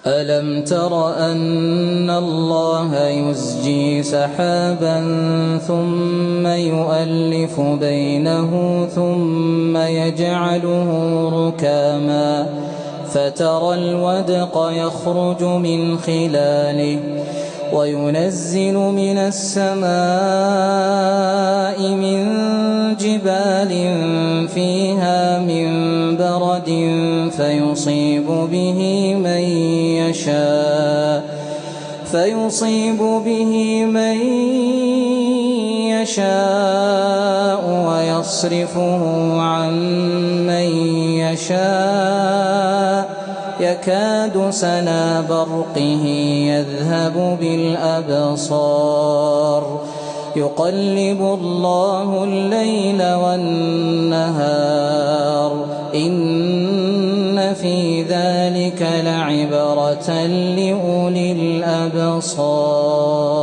ألم تر أن الله يزجي سحابا ثم يؤلف بينه ثم يجعله ركاما فترى الودق يخرج من خلاله وينزل من السماء من جبال فيها من برد فيصيب به من يشاء ويصرفه عن من يشاء يكاد سنا برقه يذهب بالأبصار يقلب الله الليل والنهار إن في ذلك لعبرة لأولي الأبصار.